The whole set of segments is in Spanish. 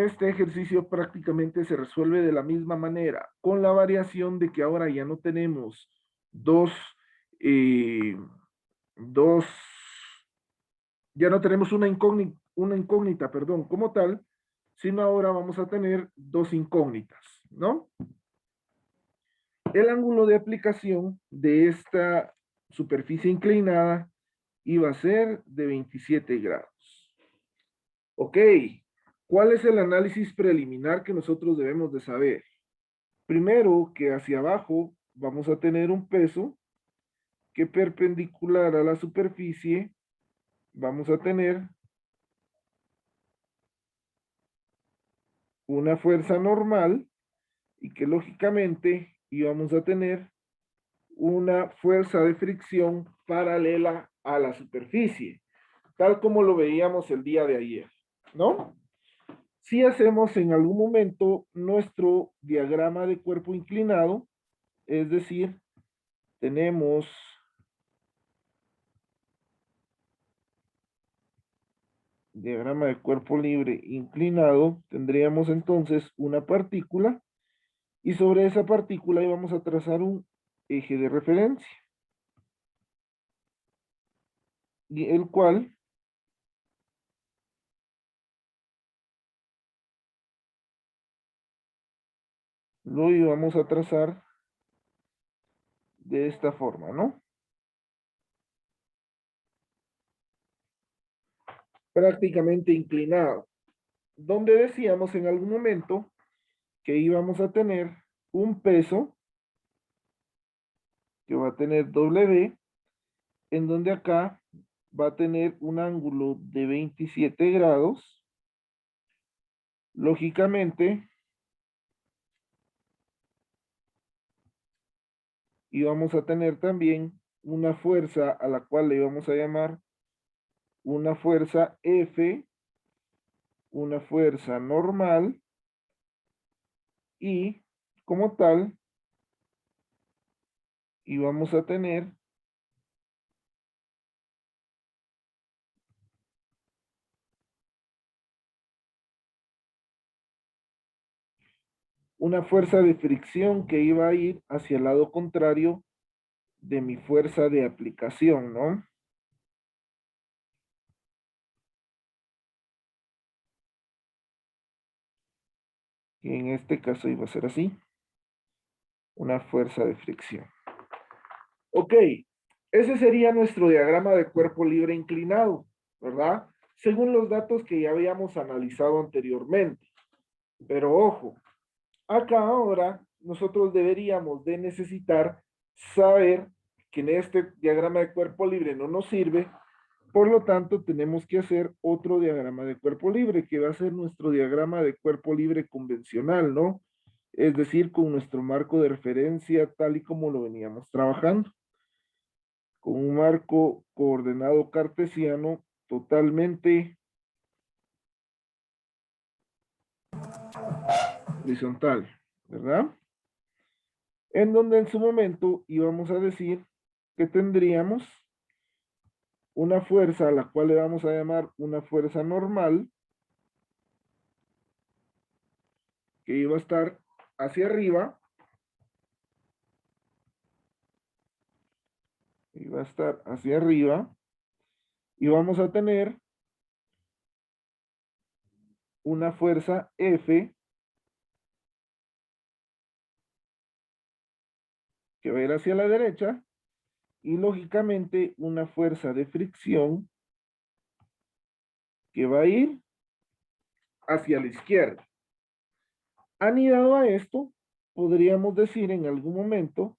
este ejercicio prácticamente se resuelve de la misma manera, con la variación de que ahora ya no tenemos eh, dos, ya no tenemos una incógnita, perdón, como tal, sino ahora vamos a tener dos incógnitas, ¿no? El ángulo de aplicación de esta superficie inclinada iba a ser de 27 grados. Ok, ¿cuál es el análisis preliminar que nosotros debemos de saber? Primero, que hacia abajo vamos a tener un peso que perpendicular a la superficie vamos a tener una fuerza normal y que lógicamente íbamos a tener una fuerza de fricción paralela a la superficie, tal como lo veíamos el día de ayer, ¿no? Si hacemos en algún momento nuestro diagrama de cuerpo inclinado, es decir, tenemos diagrama de cuerpo libre inclinado, tendríamos entonces una partícula y sobre esa partícula íbamos a trazar un eje de referencia, y el cual lo íbamos a trazar de esta forma, ¿no? Prácticamente inclinado, donde decíamos en algún momento que íbamos a tener un peso que va a tener W, en donde acá va a tener un ángulo de 27 grados. Lógicamente, y vamos a tener también una fuerza a la cual le vamos a llamar una fuerza F, una fuerza normal, y como tal, y vamos a tener una fuerza de fricción que iba a ir hacia el lado contrario de mi fuerza de aplicación, ¿no? Y en este caso iba a ser así, una fuerza de fricción. Ok, ese sería nuestro diagrama de cuerpo libre inclinado, ¿verdad? Según los datos que ya habíamos analizado anteriormente. Pero ojo, acá ahora nosotros deberíamos de necesitar saber que en este diagrama de cuerpo libre no nos sirve, por lo tanto tenemos que hacer otro diagrama de cuerpo libre, que va a ser nuestro diagrama de cuerpo libre convencional, ¿no? Es decir, con nuestro marco de referencia tal y como lo veníamos trabajando, con un marco coordenado cartesiano totalmente horizontal, ¿verdad? En donde en su momento íbamos a decir que tendríamos una fuerza a la cual le vamos a llamar una fuerza normal, que iba a estar hacia arriba, iba a estar hacia arriba, y vamos a tener una fuerza F que va a ir hacia la derecha, y lógicamente una fuerza de fricción que va a ir hacia la izquierda. Anidado a esto, podríamos decir en algún momento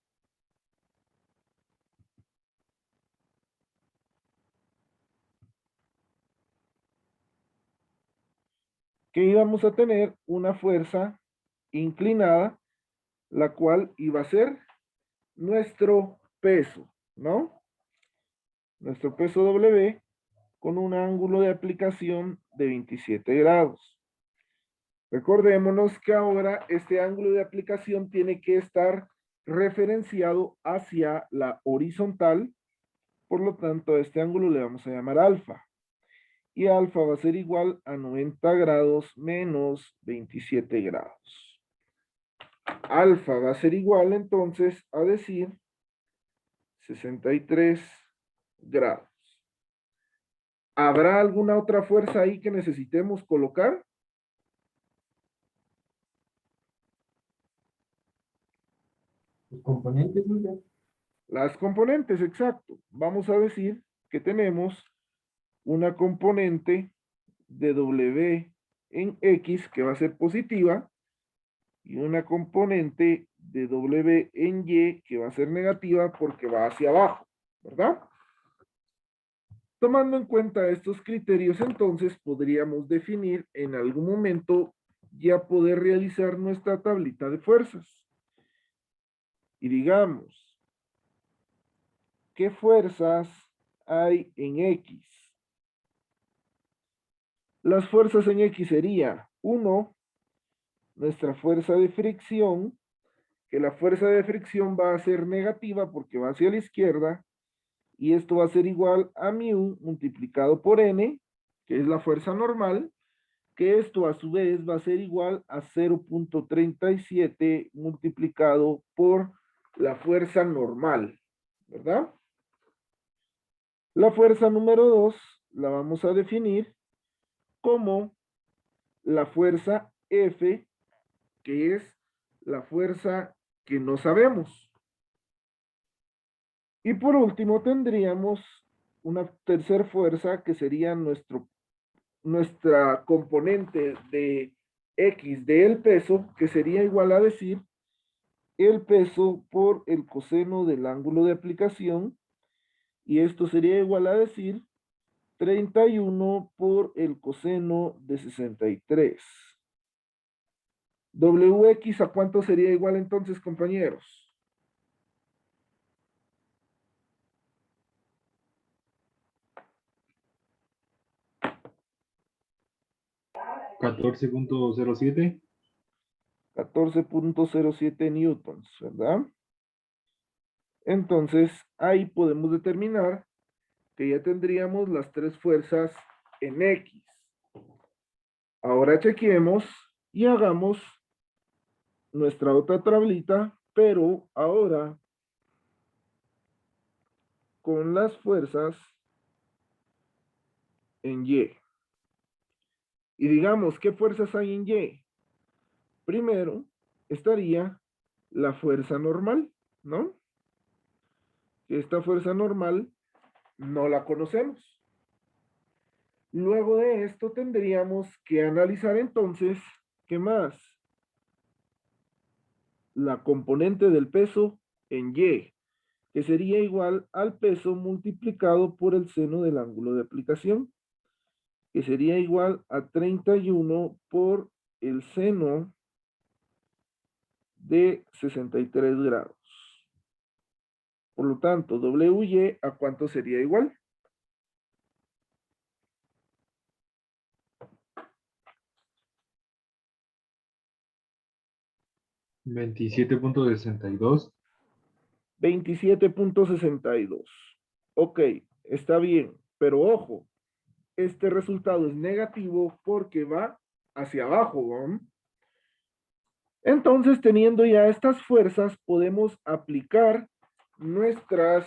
que íbamos a tener una fuerza inclinada, la cual iba a ser nuestro peso, ¿no? Nuestro peso W con un ángulo de aplicación de 27 grados. Recordémonos que ahora este ángulo de aplicación tiene que estar referenciado hacia la horizontal, por lo tanto a este ángulo le vamos a llamar alfa. y alfa va a ser igual a 90 grados menos 27 grados. Alfa va a ser igual entonces a decir 63 grados. ¿Habrá alguna otra fuerza ahí que necesitemos colocar? Los componentes, ¿no? Las componentes, exacto. Vamos a decir que tenemos una componente de W en X que va a ser positiva y una componente de W en Y que va a ser negativa porque va hacia abajo, ¿verdad? Tomando en cuenta estos criterios, entonces podríamos definir en algún momento ya poder realizar nuestra tablita de fuerzas. Y digamos, ¿qué fuerzas hay en X? Las fuerzas en X sería 1, nuestra fuerza de fricción, que la fuerza de fricción va a ser negativa porque va hacia la izquierda, y esto va a ser igual a mu multiplicado por n, que es la fuerza normal, que esto a su vez va a ser igual a 0.37 multiplicado por la fuerza normal, ¿verdad? La fuerza número 2 la vamos a definir como la fuerza F, que es la fuerza que no sabemos. Y por último tendríamos una tercera fuerza que sería nuestra componente de X del peso, que sería igual a decir el peso por el coseno del ángulo de aplicación, y esto sería igual a decir 31 por el coseno de 63. WX, ¿a cuánto sería igual entonces, compañeros? 14.07. 14.07 newtons, ¿verdad? Entonces, ahí podemos determinar que ya tendríamos las tres fuerzas en X. Ahora chequeemos y hagamos nuestra otra tablita, pero ahora con las fuerzas en Y. Y digamos, ¿qué fuerzas hay en Y? Primero estaría la fuerza normal, ¿no? Esta fuerza normal no la conocemos. Luego de esto tendríamos que analizar entonces, ¿qué más? La componente del peso en Y, que sería igual al peso multiplicado por el seno del ángulo de aplicación, que sería igual a 31 por el seno de 63 grados. Por lo tanto, WY, ¿a cuánto sería igual? 27.62. 27.62. Ok, está bien, pero ojo, este resultado es negativo porque va hacia abajo, ¿no? Entonces, teniendo ya estas fuerzas, podemos aplicar nuestras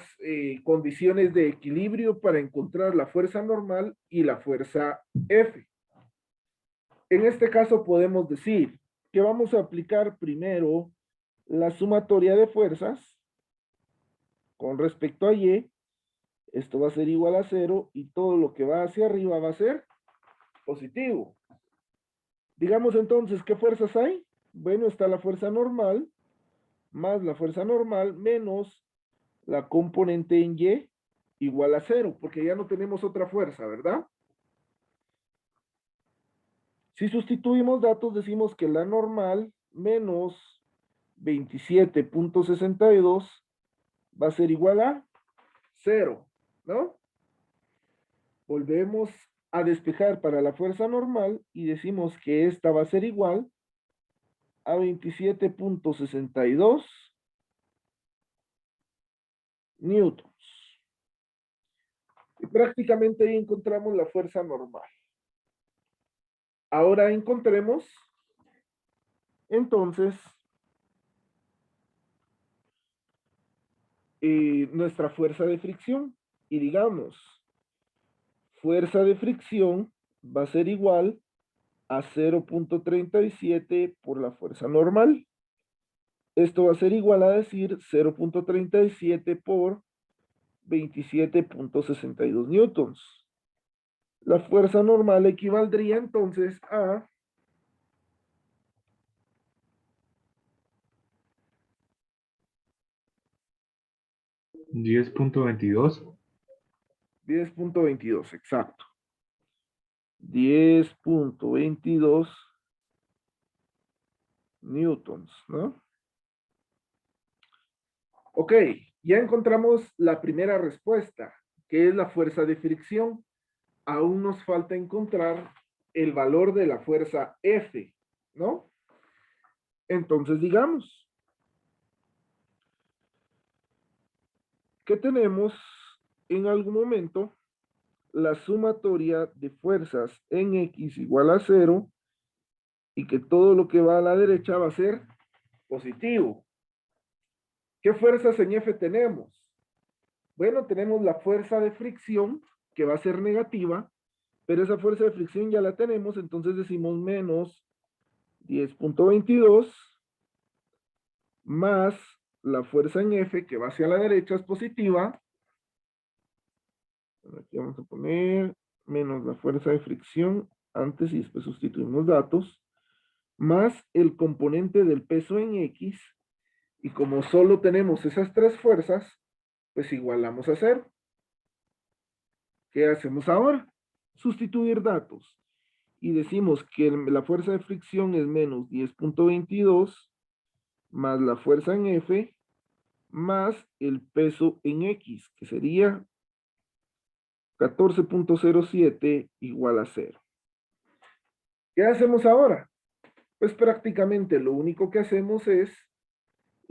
condiciones de equilibrio para encontrar la fuerza normal y la fuerza F. En este caso podemos decir que vamos a aplicar primero la sumatoria de fuerzas con respecto a Y. Esto va a ser igual a 0 y todo lo que va hacia arriba va a ser positivo. Digamos entonces, ¿qué fuerzas hay? Bueno, está la fuerza normal más la fuerza normal menos la componente en Y igual a 0, porque ya no tenemos otra fuerza, ¿verdad? Si sustituimos datos, decimos que la normal menos 27.62 va a ser igual a 0, ¿no? Volvemos a despejar para la fuerza normal y decimos que esta va a ser igual a 27.62 newtons. Y prácticamente ahí encontramos la fuerza normal. Ahora encontremos, entonces, nuestra fuerza de fricción. Y digamos, fuerza de fricción va a ser igual a 0.37 por la fuerza normal. Esto va a ser igual a decir 0.37 por 27.62 newtons. La fuerza normal equivaldría entonces a 10.22. 10.22, exacto. 10.22 newtons, ¿no? Ok, ya encontramos la primera respuesta, que es la fuerza de fricción. Aún nos falta encontrar el valor de la fuerza F, ¿no? Entonces digamos que tenemos en algún momento la sumatoria de fuerzas en X igual a 0 y que todo lo que va a la derecha va a ser positivo. ¿Qué fuerzas en F tenemos? Bueno, tenemos la fuerza de fricción que va a ser negativa, pero esa fuerza de fricción ya la tenemos, entonces decimos menos 10.22 más la fuerza en F que va hacia la derecha es positiva. Aquí vamos a poner menos la fuerza de fricción antes y después sustituimos datos, más el componente del peso en X, y como solo tenemos esas tres fuerzas, pues igualamos a 0. ¿Qué hacemos ahora? Sustituir datos. Y decimos que la fuerza de fricción es menos 10.22 más la fuerza en F más el peso en X, que sería 14.07 igual a 0. ¿Qué hacemos ahora? Pues prácticamente lo único que hacemos es,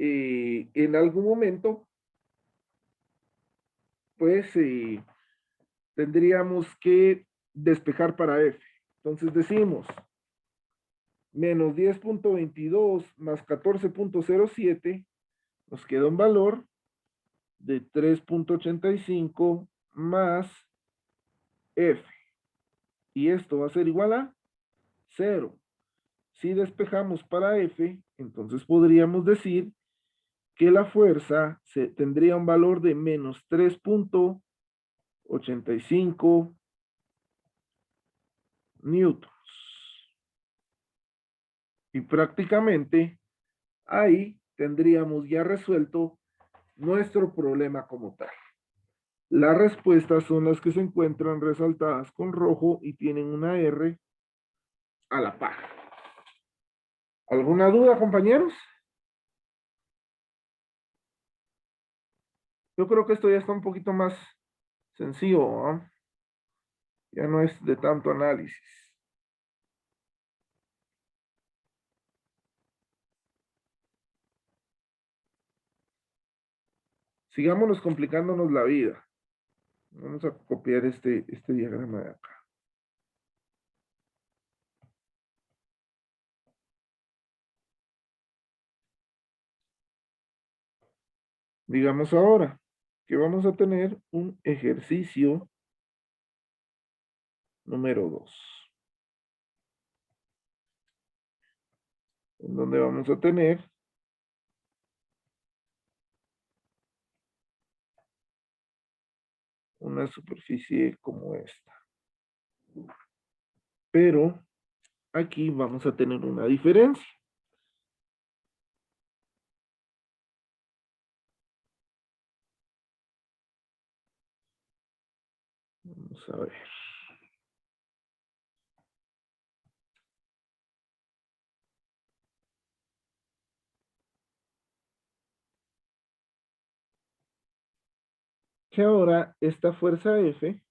en algún momento, pues tendríamos que despejar para F. Entonces decimos, menos 10.22 más 14.07, nos queda un valor de 3.85 más F. Y esto va a ser igual a 0. Si despejamos para F, entonces podríamos decir que la fuerza tendría un valor de menos 3.85 newtons. Y prácticamente ahí tendríamos ya resuelto nuestro problema como tal. Las respuestas son las que se encuentran resaltadas con rojo y tienen una R a la par. ¿Alguna duda, compañeros? Yo creo que esto ya está un poquito más sencillo, ¿eh? Ya no es de tanto análisis. Sigámonos complicándonos la vida. Vamos a copiar este diagrama de acá. Digamos ahora que vamos a tener un ejercicio número 2, en donde vamos a tener una superficie como esta. Pero aquí vamos a tener una diferencia. Vamos a ver. Que ahora esta fuerza F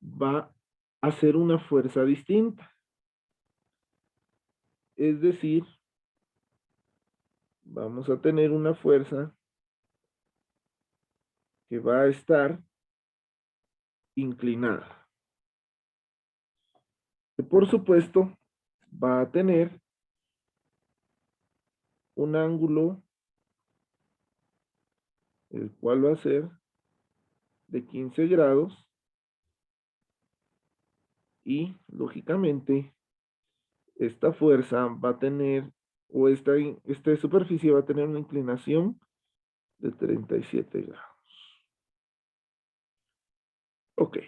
va a ser una fuerza distinta. Es decir, vamos a tener una fuerza que va a estar inclinada. Que por supuesto va a tener un ángulo, el cual va a ser de 15 grados y lógicamente esta fuerza va a tener, o esta superficie va a tener una inclinación de 37 grados. Ok.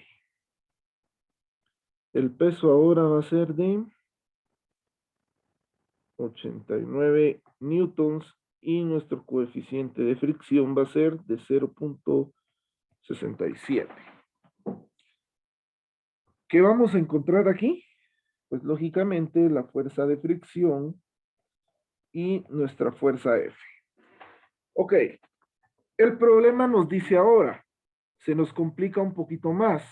El peso ahora va a ser de 89 newtons y nuestro coeficiente de fricción va a ser de 0.67. ¿Qué vamos a encontrar aquí? Pues lógicamente la fuerza de fricción y nuestra fuerza F. Ok, el problema nos dice ahora, se nos complica un poquito más,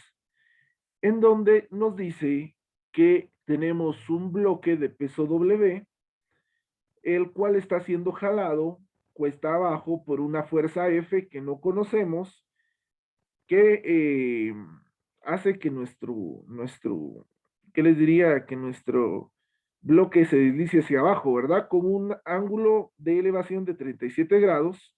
en donde nos dice que tenemos un bloque de peso W, el cual está siendo jalado cuesta abajo por una fuerza F que no conocemos, que hace que ¿qué les diría? Que nuestro bloque se deslice hacia abajo, ¿verdad? Con un ángulo de elevación de 37 grados,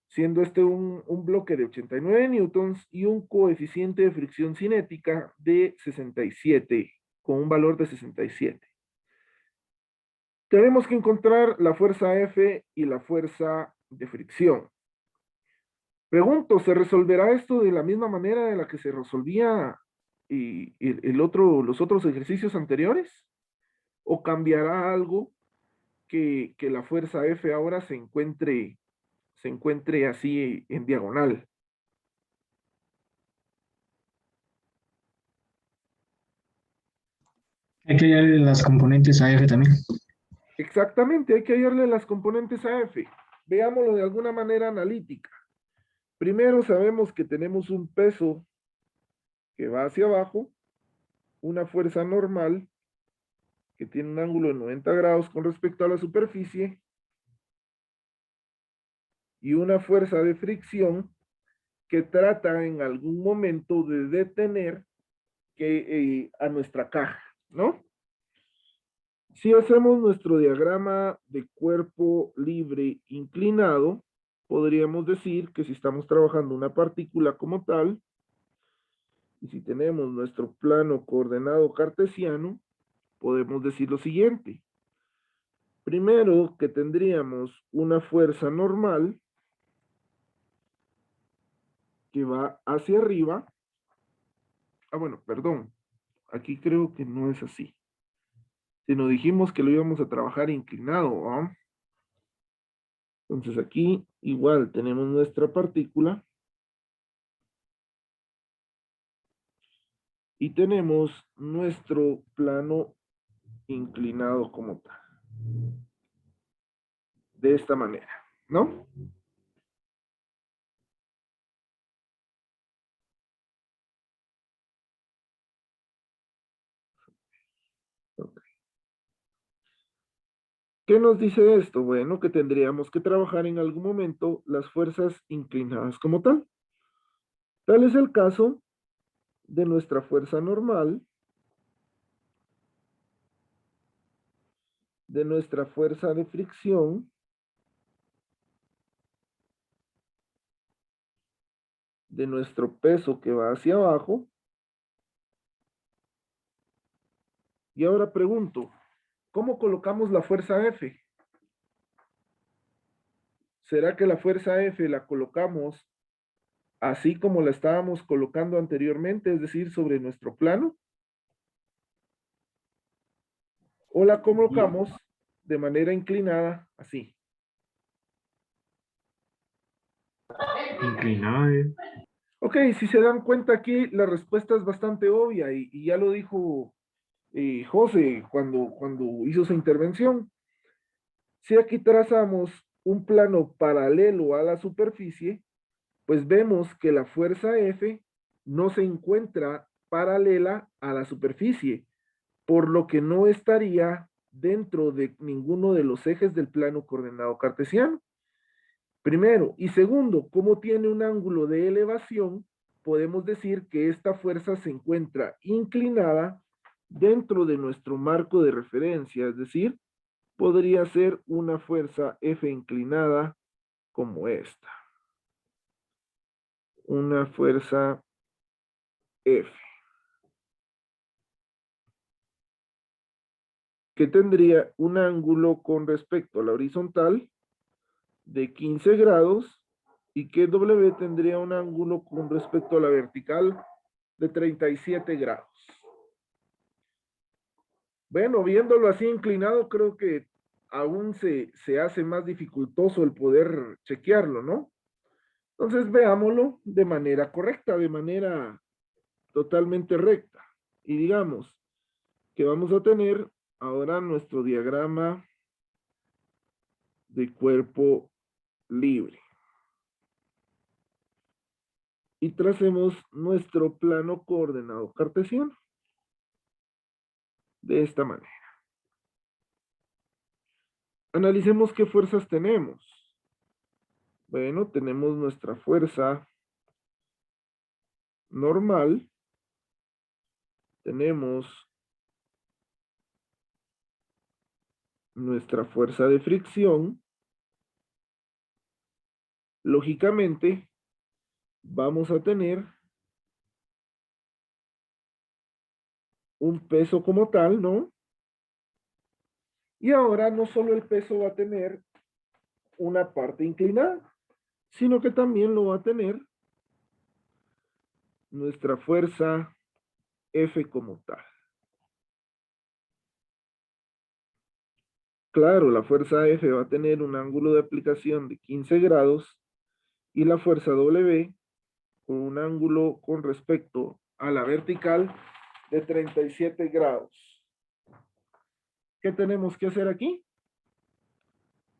siendo este un bloque de 89 newtons y un coeficiente de fricción cinética de 67, con un valor de 67. Tenemos que encontrar la fuerza F y la fuerza de fricción. Pregunto, ¿se resolverá esto de la misma manera de la que se resolvía los otros ejercicios anteriores? ¿O cambiará algo que la fuerza F ahora se encuentre así en diagonal? Hay que hallar las componentes a F también. Exactamente, hay que hallarle las componentes a F. Veámoslo de alguna manera analítica. Primero sabemos que tenemos un peso que va hacia abajo, una fuerza normal que tiene un ángulo de 90 grados con respecto a la superficie y una fuerza de fricción que trata en algún momento de detener a nuestra caja, ¿no? Si hacemos nuestro diagrama de cuerpo libre inclinado, podríamos decir que si estamos trabajando una partícula como tal, y si tenemos nuestro plano coordenado cartesiano, podemos decir lo siguiente. Primero, que tendríamos una fuerza normal que va hacia arriba. Ah, bueno, perdón. Aquí creo que no es así. Si nos dijimos que lo íbamos a trabajar inclinado, ¿no? Entonces aquí igual tenemos nuestra partícula y tenemos nuestro plano inclinado como tal. De esta manera, ¿no? Okay. ¿Qué nos dice esto? Bueno, que tendríamos que trabajar en algún momento las fuerzas inclinadas como tal. Tal es el caso de nuestra fuerza normal, de nuestra fuerza de fricción, de nuestro peso que va hacia abajo. Y ahora pregunto, ¿cómo colocamos la fuerza F? ¿Será que la fuerza F la colocamos así como la estábamos colocando anteriormente, es decir, sobre nuestro plano? ¿O la colocamos de manera inclinada, así? Inclinado. Ok, si se dan cuenta aquí, la respuesta es bastante obvia y ya lo dijo José cuando hizo su intervención. Si aquí trazamos un plano paralelo a la superficie, pues vemos que la fuerza F no se encuentra paralela a la superficie, por lo que no estaría dentro de ninguno de los ejes del plano coordenado cartesiano. Primero. Y segundo, como tiene un ángulo de elevación, podemos decir que esta fuerza se encuentra inclinada dentro de nuestro marco de referencia, es decir, podría ser una fuerza F inclinada como esta. Una fuerza F. Que tendría un ángulo con respecto a la horizontal de 15 grados y que W tendría un ángulo con respecto a la vertical de 37 grados. Bueno, viéndolo así inclinado, creo que aún se hace más dificultoso el poder chequearlo, ¿no? Entonces veámoslo de manera correcta, de manera totalmente recta. Y digamos que vamos a tener ahora nuestro diagrama de cuerpo libre. Y tracemos nuestro plano coordenado cartesiano de esta manera. Analicemos qué fuerzas tenemos. Bueno, tenemos nuestra fuerza normal, tenemos nuestra fuerza de fricción. Lógicamente, vamos a tener un peso como tal, ¿no? Y ahora no solo el peso va a tener una parte inclinada, sino que también lo va a tener nuestra fuerza F como tal. Claro, la fuerza F va a tener un ángulo de aplicación de 15 grados y la fuerza W con un ángulo con respecto a la vertical de 37 grados. ¿Qué tenemos que hacer aquí?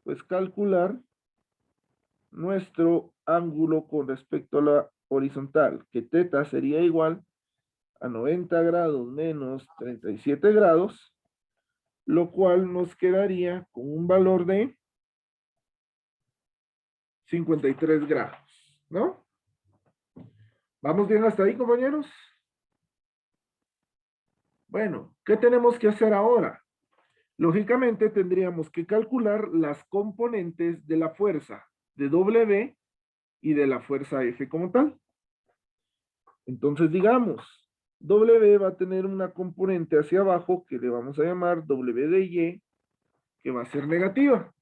Pues calcular nuestro ángulo con respecto a la horizontal, que teta sería igual a 90 grados menos 37 grados, lo cual nos quedaría con un valor de 53 grados, ¿no? ¿Vamos bien hasta ahí, compañeros? Bueno, ¿qué tenemos que hacer ahora? Lógicamente tendríamos que calcular las componentes de la fuerza de W y de la fuerza F como tal. Entonces digamos, W va a tener una componente hacia abajo que le vamos a llamar W de Y, que va a ser negativa.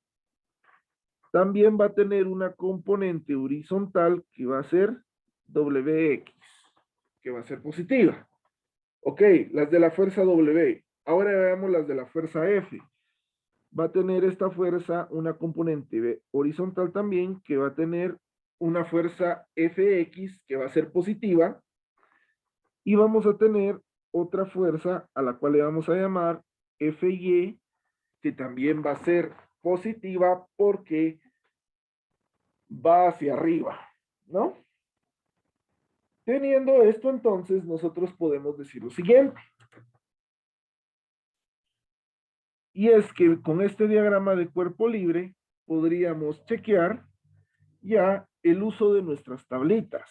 También va a tener una componente horizontal que va a ser WX, que va a ser positiva. Ok, las de la fuerza W. Ahora veamos las de la fuerza F. Va a tener esta fuerza una componente horizontal también que va a tener una fuerza Fx que va a ser positiva y vamos a tener otra fuerza a la cual le vamos a llamar Fy que también va a ser positiva porque va hacia arriba, ¿no? Teniendo esto entonces nosotros podemos decir lo siguiente. Y es que con este diagrama de cuerpo libre podríamos chequear ya el uso de nuestras tablitas.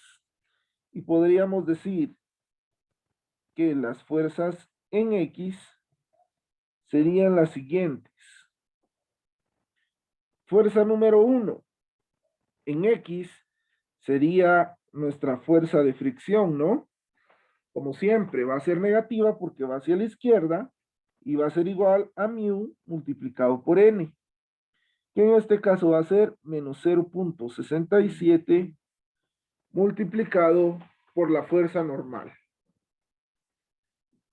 Y podríamos decir que las fuerzas en X serían las siguientes. Fuerza número 1 en X sería nuestra fuerza de fricción, ¿no? Como siempre, va a ser negativa porque va hacia la izquierda y va a ser igual a mu multiplicado por n, que en este caso va a ser menos 0.67 multiplicado por la fuerza normal.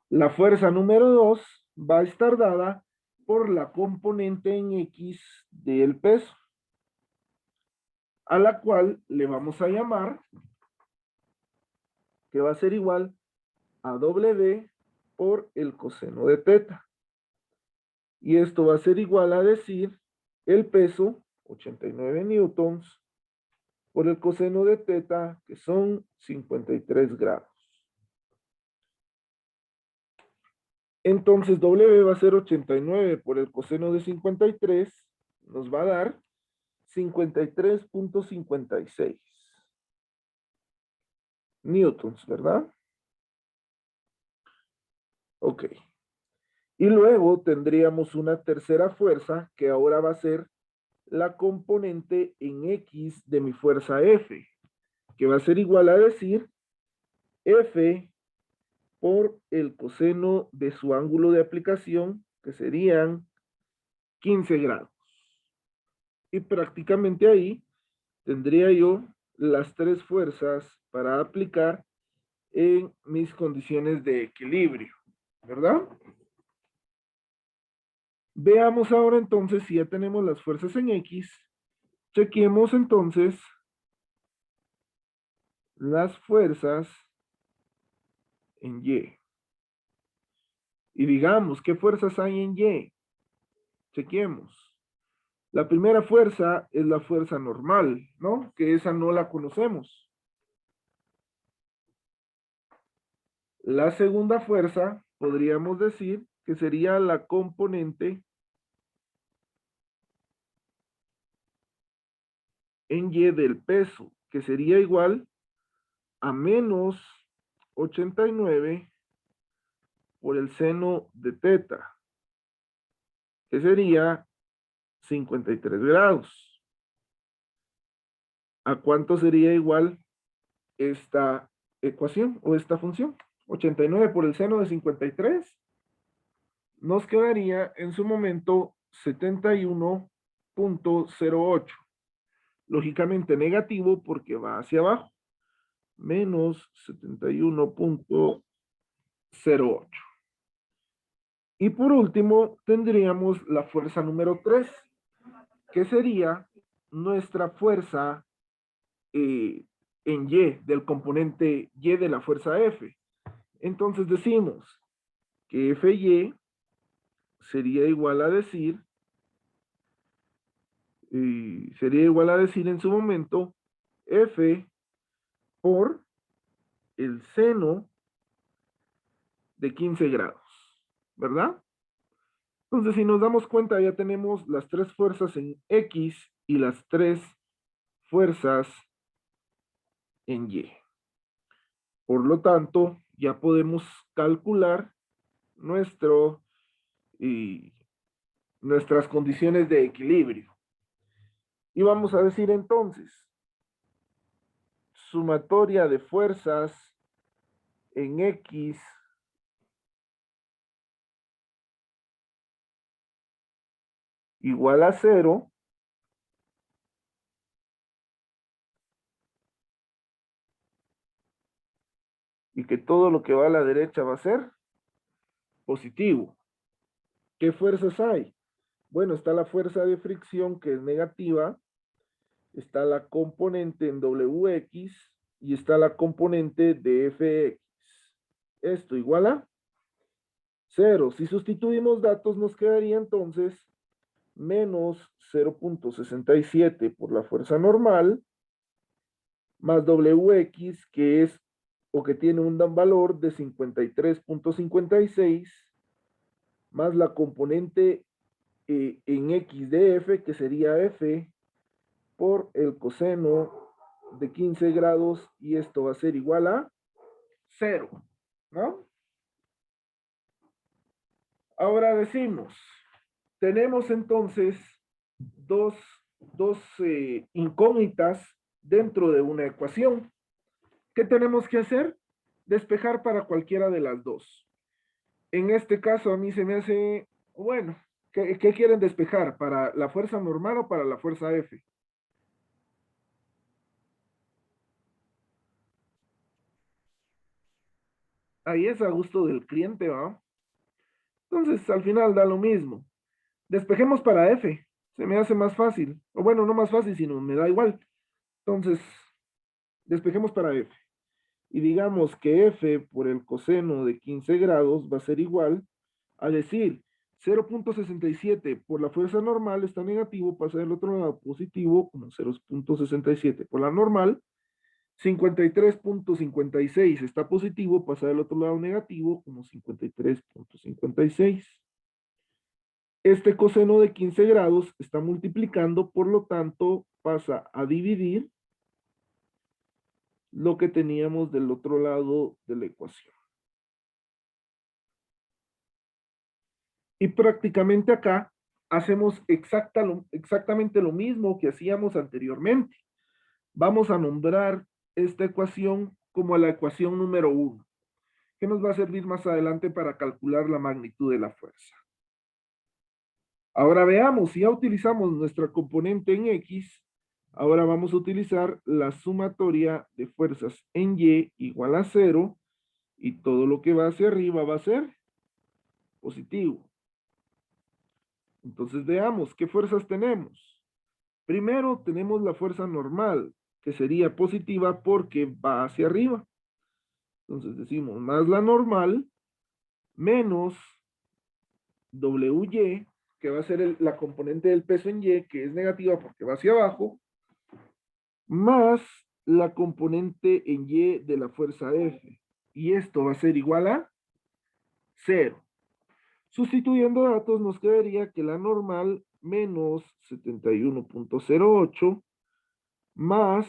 La fuerza número 2 va a estar dada por la componente en X del peso, a la cual le vamos a llamar, que va a ser igual a W por el coseno de teta. Y esto va a ser igual a decir el peso, 89 newtons, por el coseno de teta, que son 53 grados. Entonces W va a ser 89 por el coseno de 53, nos va a dar 53.56. newtons, ¿verdad? Ok. Y luego tendríamos una tercera fuerza que ahora va a ser la componente en X de mi fuerza F, que va a ser igual a decir F por el coseno de su ángulo de aplicación, que serían 15 grados. Y prácticamente ahí tendría yo las tres fuerzas para aplicar en mis condiciones de equilibrio, ¿verdad? Veamos ahora entonces si ya tenemos las fuerzas en X. Chequemos entonces las fuerzas en Y. Y digamos, ¿qué fuerzas hay en Y? Chequemos. La primera fuerza es la fuerza normal, ¿no? Que esa no la conocemos. La segunda fuerza, podríamos decir que sería la componente en Y del peso, que sería igual a menos 89 por el seno de teta, que sería 53 grados. ¿A cuánto sería igual esta ecuación o esta función? 89 por el seno de 53 nos quedaría en su momento 71.08. Lógicamente negativo porque va hacia abajo. Menos 71.08. Y por último, tendríamos la fuerza número 3, que sería nuestra fuerza en Y, del componente Y de la fuerza F. Entonces decimos que Fy sería igual a decir, en su momento F por el seno de 15 grados, ¿verdad? Entonces, si nos damos cuenta, ya tenemos las tres fuerzas en X y las tres fuerzas en Y. Por lo tanto, ya podemos calcular nuestro, y nuestras condiciones de equilibrio. Y vamos a decir entonces, sumatoria de fuerzas en X igual a 0, y que todo lo que va a la derecha va a ser positivo. ¿Qué fuerzas hay? Bueno, está la fuerza de fricción que es negativa, está la componente en Wx y está la componente de Fx. Esto igual a 0. Si sustituimos datos nos quedaría entonces menos 0.67 por la fuerza normal más Wx que es o que tiene un valor de 53.56 más la componente en x de f que sería f por el coseno de 15 grados y esto va a ser igual a 0, ¿no? Ahora decimos, tenemos entonces dos incógnitas dentro de una ecuación. ¿Qué tenemos que hacer? Despejar para cualquiera de las dos. En este caso a mí se me hace, bueno, ¿qué quieren despejar? ¿Para la fuerza normal o para la fuerza F? Ahí es a gusto del cliente, ¿va? Entonces, al final da lo mismo. Despejemos para F. Se me hace más fácil. O bueno, no más fácil, sino me da igual. Entonces, despejemos para F. Y digamos que F por el coseno de 15 grados va a ser igual a decir 0.67 por la fuerza normal está negativo, pasa del otro lado positivo como 0.67 por la normal. 53.56 está positivo, pasa del otro lado negativo como 53.56. Este coseno de 15 grados está multiplicando, por lo tanto pasa a dividir lo que teníamos del otro lado de la ecuación. Y prácticamente acá hacemos exactamente lo mismo que hacíamos anteriormente. Vamos a nombrar esta ecuación como la ecuación número 1, que nos va a servir más adelante para calcular la magnitud de la fuerza. Ahora veamos, si ya utilizamos nuestra componente en X, ahora vamos a utilizar la sumatoria de fuerzas en Y igual a 0, y todo lo que va hacia arriba va a ser positivo. Entonces veamos, ¿qué fuerzas tenemos? Primero tenemos la fuerza normal, que sería positiva porque va hacia arriba. Entonces decimos más la normal menos WY, que va a ser la componente del peso en Y, que es negativa porque va hacia abajo, más la componente en Y de la fuerza F. Y esto va a ser igual a 0. Sustituyendo datos nos quedaría que la normal menos 71.08 más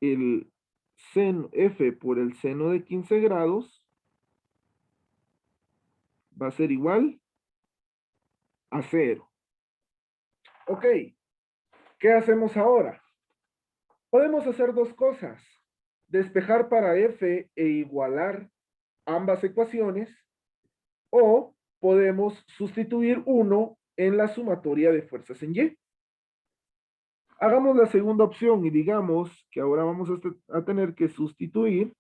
el seno F por el seno de 15 grados va a ser igual a 0. Ok, ¿qué hacemos ahora? Podemos hacer dos cosas. Despejar para F e igualar ambas ecuaciones, o podemos sustituir uno en la sumatoria de fuerzas en Y. Hagamos la segunda opción y digamos que ahora vamos a tener que sustituir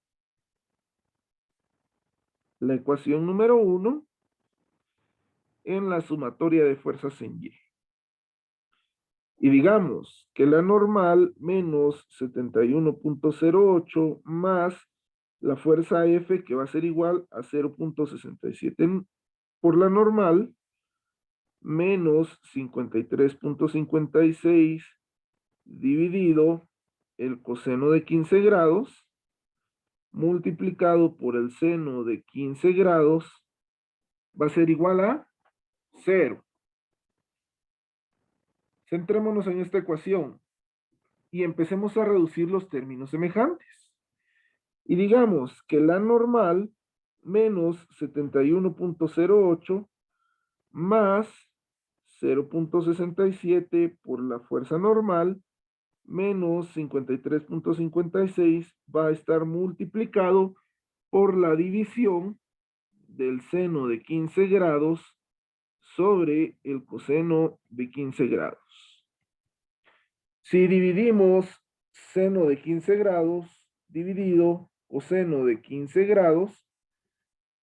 la ecuación número 1 en la sumatoria de fuerzas en Y. Y digamos que la normal menos 71.08 más la fuerza F, que va a ser igual a 0.67 por la normal, menos 53.56 dividido el coseno de 15 grados, multiplicado por el seno de 15 grados, va a ser igual a 0. Centrémonos en esta ecuación y empecemos a reducir los términos semejantes. Y digamos que la normal menos 71.08 más 0.67 por la fuerza normal menos 53.56 va a estar multiplicado por la división del seno de 15 grados sobre el coseno de 15 grados. Si dividimos seno de 15 grados dividido coseno de 15 grados,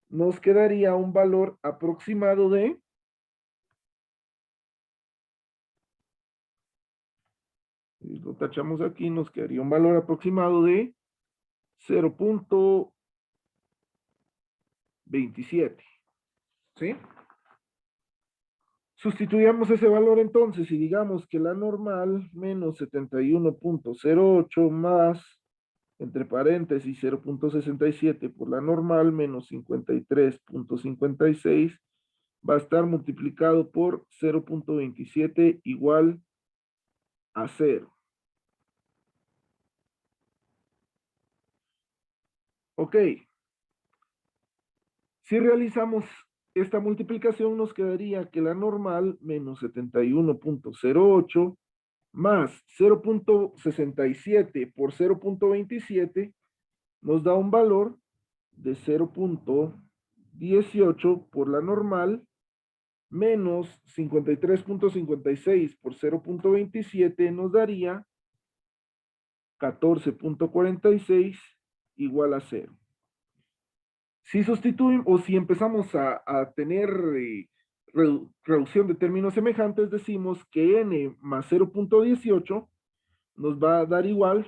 nos quedaría un valor aproximado de lo tachamos aquí, nos quedaría un valor aproximado de 0.27. ¿Sí? Sustituyamos ese valor entonces y digamos que la normal menos 71.08 más, entre paréntesis, 0.67 por la normal menos 53.56 va a estar multiplicado por 0.27 igual a 0. Ok. Si realizamos esta multiplicación, nos quedaría que la normal menos 71.08 más 0.67 por 0.27 nos da un valor de 0.18 por la normal menos 53.56 por 0.27 nos daría 14.46 igual a 0. Si sustituimos o si empezamos a tener reducción de términos semejantes, decimos que n más 0.18 nos va a dar igual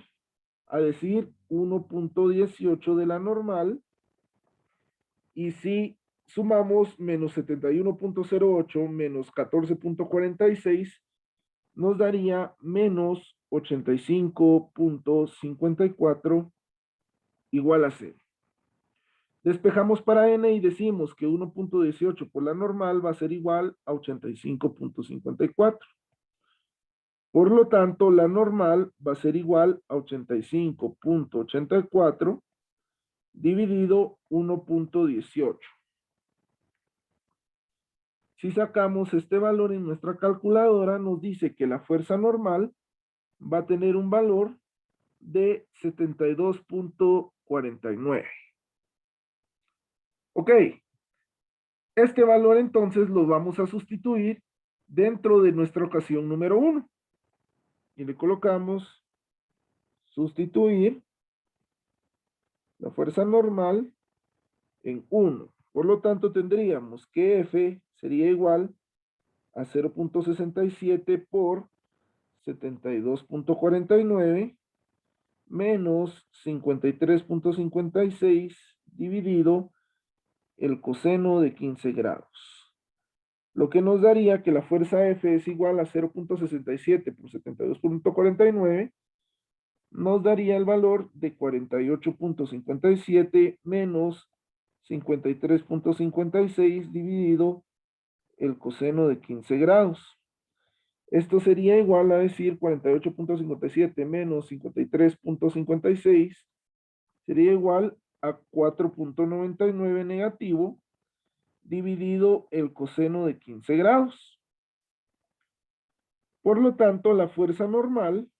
a decir 1.18 de la normal, y si sumamos menos 71.08 menos 14.46 nos daría menos 85.54 igual a 0. Despejamos para n y decimos que 1.18 por la normal va a ser igual a 85.54. Por lo tanto, la normal va a ser igual a 85.84 dividido 1.18. Si sacamos este valor en nuestra calculadora, nos dice que la fuerza normal va a tener un valor de 72.49. Ok, este valor entonces lo vamos a sustituir dentro de nuestra ecuación número 1. Y le colocamos sustituir la fuerza normal en 1. Por lo tanto, tendríamos que F sería igual a 0.67 por 72.49 menos 53.56 dividido el coseno de 15 grados. Lo que nos daría que la fuerza F es igual a 0.67 por 72.49, nos daría el valor de 48.57 menos 53.56 dividido el coseno de 15 grados. Esto sería igual a decir 48.57 menos 53.56 sería igual a 4.99 negativo dividido el coseno de 15 grados. Por lo tanto, la fuerza normal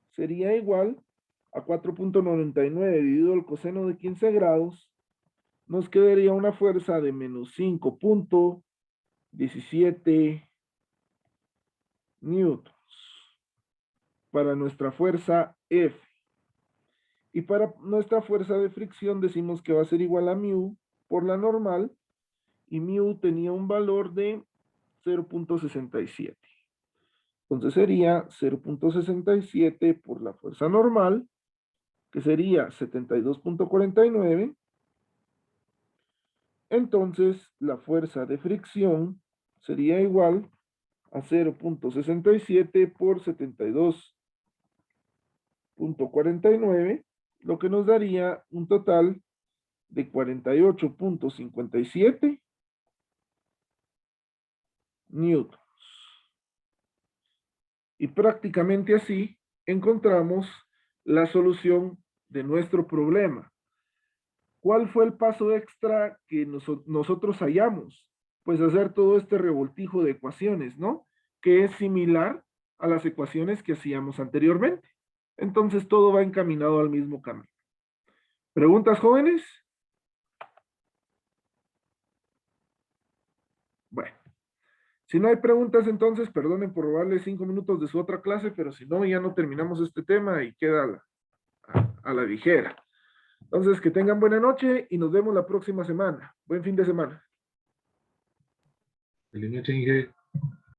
sería igual a 4.99 dividido el coseno de 15 grados. Nos quedaría una fuerza de menos 5.17 newtons para nuestra fuerza F. Y para nuestra fuerza de fricción decimos que va a ser igual a mu por la normal, y mu tenía un valor de 0.67. Entonces sería 0.67 por la fuerza normal, que sería 72.49. Entonces la fuerza de fricción sería igual a 0.67 por 72.49, lo que nos daría un total de 48.57 newtons. Y prácticamente así encontramos la solución de nuestro problema. ¿Cuál fue el paso extra que nosotros hallamos? Pues hacer todo este revoltijo de ecuaciones, ¿no? Que es similar a las ecuaciones que hacíamos anteriormente. Entonces todo va encaminado al mismo camino. ¿Preguntas, jóvenes? Bueno, si no hay preguntas, entonces perdonen por robarles 5 minutos de su otra clase, pero si no, ya no terminamos este tema y queda a la ligera. Entonces, que tengan buena noche y nos vemos la próxima semana. Buen fin de semana. Feliz noche, Inge.